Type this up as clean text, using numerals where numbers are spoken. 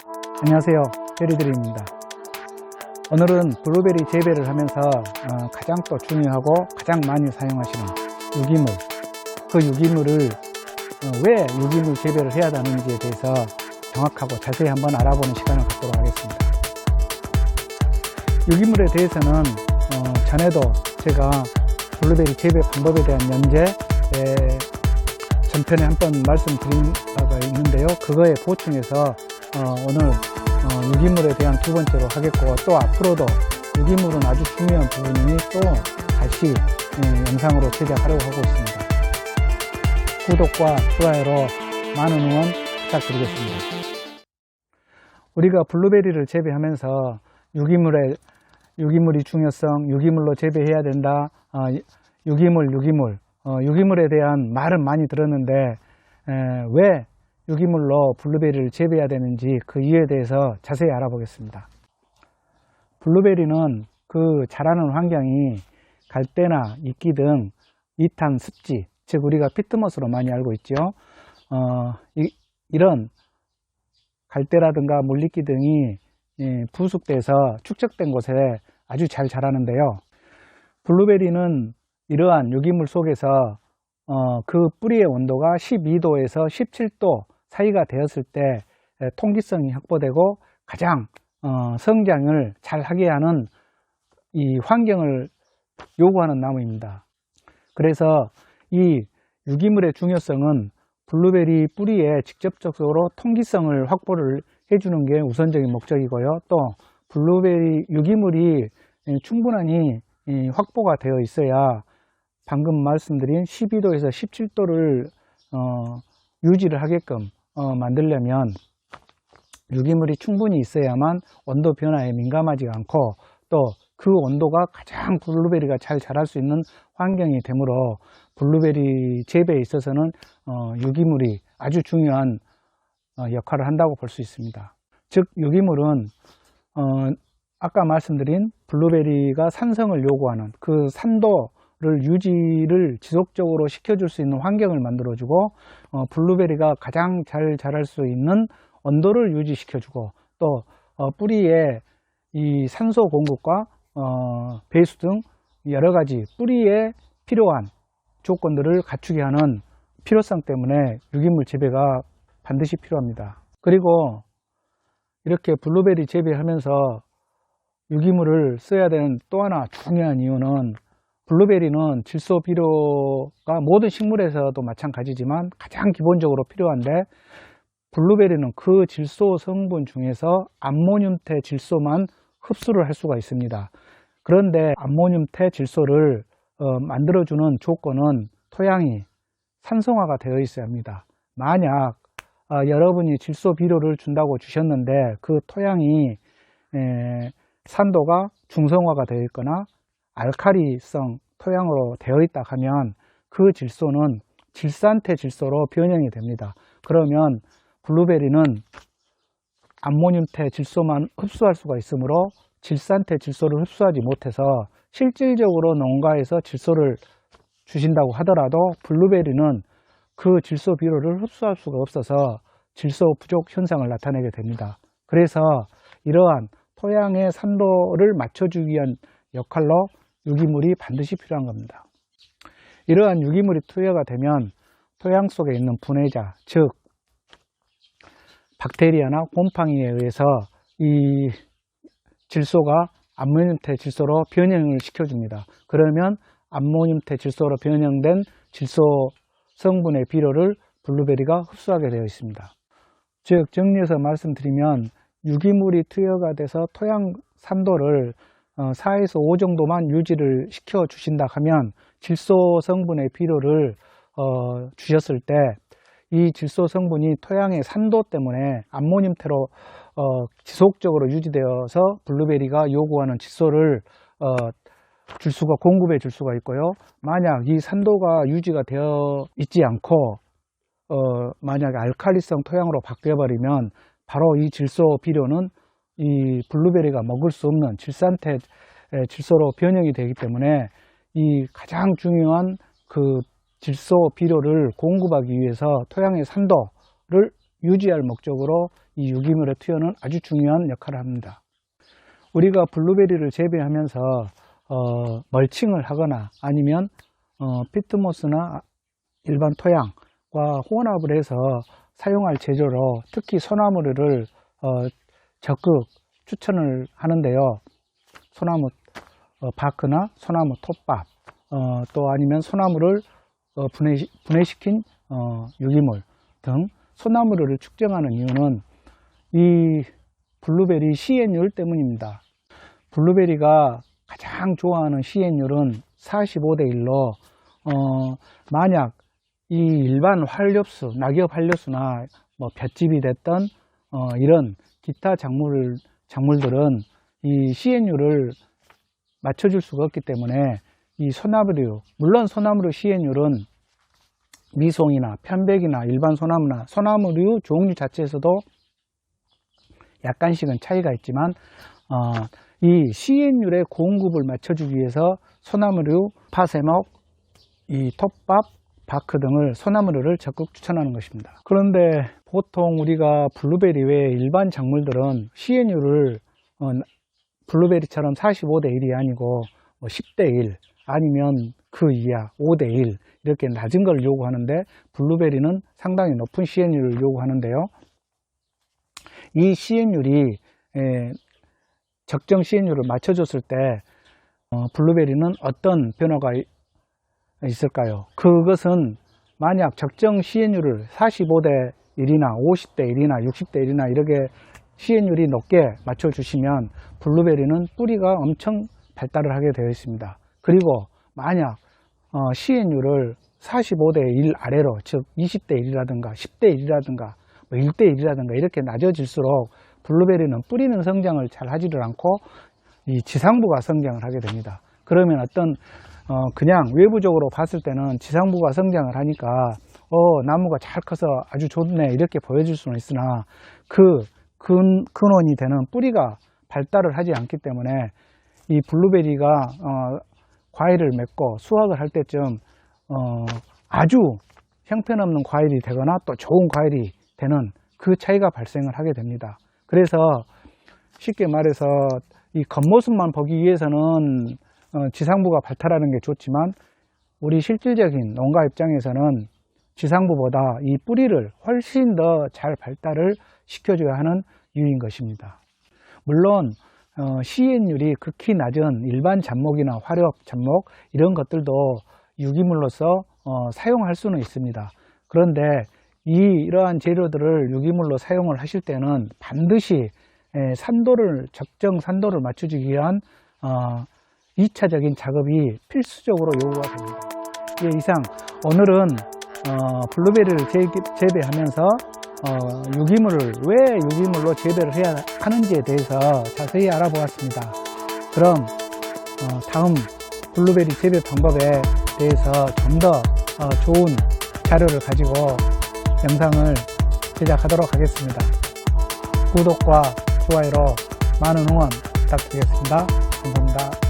안녕하세요, 베리드림입니다. 오늘은 블루베리 재배를 하면서 가장 또 중요하고 가장 많이 사용하시는 유기물, 그 유기물을 왜 유기물 재배를 해야 하는지에 대해서 정확하고 자세히 한번 알아보는 시간을 갖도록 하겠습니다. 유기물에 대해서는 전에도 제가 블루베리 재배 방법에 대한 연재 전편에 한번 말씀드린 바가 있는데요. 그거에 보충해서 오늘 유기물에 대한 두 번째로 하겠고, 또 앞으로도 유기물은 아주 중요한 부분이니 또 다시 영상으로 제작하려고 하고 있습니다. 구독과 좋아요로 많은 응원 부탁드리겠습니다. 우리가 블루베리를 재배하면서 유기물의 중요성, 유기물로 재배해야 된다, 유기물에 대한 말은 많이 들었는데 왜 유기물로 블루베리를 재배해야 되는지 그 이유에 대해서 자세히 알아보겠습니다. 블루베리는 그 자라는 환경이 갈대나 이끼 등 이탄 습지, 즉 우리가 피트모스로 많이 알고 있죠. 이런 갈대라든가 물리끼 등이 부숙돼서 축적된 곳에 아주 잘 자라는데요. 블루베리는 이러한 유기물 속에서 그 뿌리의 온도가 12도에서 17도 사이가 되었을 때 통기성이 확보되고 가장 성장을 잘 하게 하는 이 환경을 요구하는 나무입니다. 그래서 이 유기물의 중요성은 블루베리 뿌리에 직접적으로 통기성을 확보를 해주는 게 우선적인 목적이고요. 또 블루베리 유기물이 충분히 확보가 되어 있어야 방금 말씀드린 12도에서 17도를 유지를 하게끔 만들려면 유기물이 충분히 있어야만 온도 변화에 민감하지 않고 또 그 온도가 가장 블루베리가 잘 자랄 수 있는 환경이 되므로 블루베리 재배에 있어서는 유기물이 아주 중요한 역할을 한다고 볼 수 있습니다. 즉 유기물은 아까 말씀드린 블루베리가 산성을 요구하는 그 산도를 유지를 지속적으로 시켜줄 수 있는 환경을 만들어주고 블루베리가 가장 잘 자랄 수 있는 온도를 유지시켜주고 또 뿌리에 이 산소 공급과 배수 등 여러가지 뿌리에 필요한 조건들을 갖추게 하는 필요성 때문에 유기물 재배가 반드시 필요합니다. 그리고 이렇게 블루베리 재배하면서 유기물을 써야 되는 또 하나 중요한 이유는 블루베리는 질소 비료가 모든 식물에서도 마찬가지지만 가장 기본적으로 필요한데 블루베리는 그 질소 성분 중에서 암모늄태 질소만 흡수를 할 수가 있습니다. 그런데 암모늄태 질소를 만들어주는 조건은 토양이 산성화가 되어 있어야 합니다. 만약 여러분이 질소 비료를 준다고 주셨는데 그 토양이 산도가 중성화가 되어 있거나 알칼리성 토양으로 되어 있다 하면 그 질소는 질산태 질소로 변형이 됩니다. 그러면 블루베리는 암모늄태 질소만 흡수할 수가 있으므로 질산태 질소를 흡수하지 못해서 실질적으로 농가에서 질소를 주신다고 하더라도 블루베리는 그 질소 비료를 흡수할 수가 없어서 질소 부족 현상을 나타내게 됩니다. 그래서 이러한 토양의 산도를 맞춰주기 위한 역할로 유기물이 반드시 필요한 겁니다. 이러한 유기물이 투여가 되면 토양 속에 있는 분해자, 즉 박테리아나 곰팡이에 의해서 이 질소가 암모늄태 질소로 변형을 시켜줍니다. 그러면 암모늄태 질소로 변형된 질소 성분의 비료를 블루베리가 흡수하게 되어 있습니다. 즉 정리해서 말씀드리면 유기물이 투여가 돼서 토양 산도를 4에서 5 정도만 유지를 시켜 주신다 하면 질소 성분의 비료를 주셨을 때 이 질소 성분이 토양의 산도 때문에 암모늄태로 지속적으로 유지되어서 블루베리가 요구하는 질소를 공급해 줄 수가 있고요. 만약 이 산도가 유지가 되어 있지 않고 만약 알칼리성 토양으로 바뀌어 버리면 바로 이 질소 비료는 이 블루베리가 먹을 수 없는 질산태 질소로 변형이 되기 때문에 이 가장 중요한 그 질소 비료를 공급하기 위해서 토양의 산도를 유지할 목적으로 이 유기물의 투여는 아주 중요한 역할을 합니다. 우리가 블루베리를 재배하면서 멀칭을 하거나 아니면 피트모스나 일반 토양과 혼합을 해서 사용할 재료로 특히 소나무를 적극 추천을 하는데요. 소나무 바크나 소나무 톱밥, 또 아니면 소나무를 분해시킨 유기물 등 소나무를 측정하는 이유는 이 블루베리 CN율 때문입니다. 블루베리가 가장 좋아하는 CN율은 45대 1로 만약 이 일반 활엽수, 낙엽 활엽수나 뭐 볏짚이 됐던 이런 기타 작물들은 이 CN율을 맞춰줄 수가 없기 때문에 이 소나무류, 물론 소나무류 CN율은 미송이나 편백이나 일반 소나무나 소나무류 종류 자체에서도 약간씩은 차이가 있지만 이 CN율의 공급을 맞춰주기 위해서 소나무류, 파쇄목, 이 톱밥, 바크 등을 소나무류를 적극 추천하는 것입니다. 그런데 보통 우리가 블루베리 외에 일반 작물들은 CN율을 블루베리처럼 45대 1이 아니고 10대 1 아니면 그 이하 5대 1 이렇게 낮은 걸 요구하는데 블루베리는 상당히 높은 CN율을 요구하는데요. 이 CN율이 적정 CN율을 맞춰줬을 때 블루베리는 어떤 변화가 있을까요? 그것은 만약 적정 CN율을 45대 1이나 50대 1이나 60대 1이나 이렇게 CN율이 높게 맞춰주시면 블루베리는 뿌리가 엄청 발달을 하게 되어 있습니다. 그리고 만약 CN율을 45대 1 아래로, 즉 20대 1이라든가 10대 1이라든가 1대 1이라든가 이렇게 낮아질수록 블루베리는 뿌리는 성장을 잘 하지를 않고 이 지상부가 성장을 하게 됩니다. 그러면 그냥 외부적으로 봤을 때는 지상부가 성장을 하니까 나무가 잘 커서 아주 좋네 이렇게 보여질 수는 있으나 그 근원이 되는 뿌리가 발달을 하지 않기 때문에 이 블루베리가 과일을 맺고 수확을 할 때쯤 아주 형편없는 과일이 되거나 또 좋은 과일이 되는 그 차이가 발생을 하게 됩니다. 그래서 쉽게 말해서 이 겉모습만 보기 위해서는 지상부가 발달하는 게 좋지만 우리 실질적인 농가 입장에서는 지상부보다 이 뿌리를 훨씬 더 잘 발달을 시켜줘야 하는 이유인 것입니다. 물론 CN율이 극히 낮은 일반 잡목이나 화렵 잡목 이런 것들도 유기물로서 사용할 수는 있습니다. 그런데 이러한 재료들을 유기물로 사용을 하실 때는 반드시 적정 산도를 맞춰주기 위한 2차적인 작업이 필수적으로 요구가 됩니다. 이상 오늘은 블루베리를 재배하면서 유기물을 왜 유기물로 재배를 해야 하는지에 대해서 자세히 알아보았습니다. 그럼 다음 블루베리 재배 방법에 대해서 좀 더 좋은 자료를 가지고 영상을 제작하도록 하겠습니다. 구독과 좋아요로 많은 응원 부탁드리겠습니다. 감사합니다.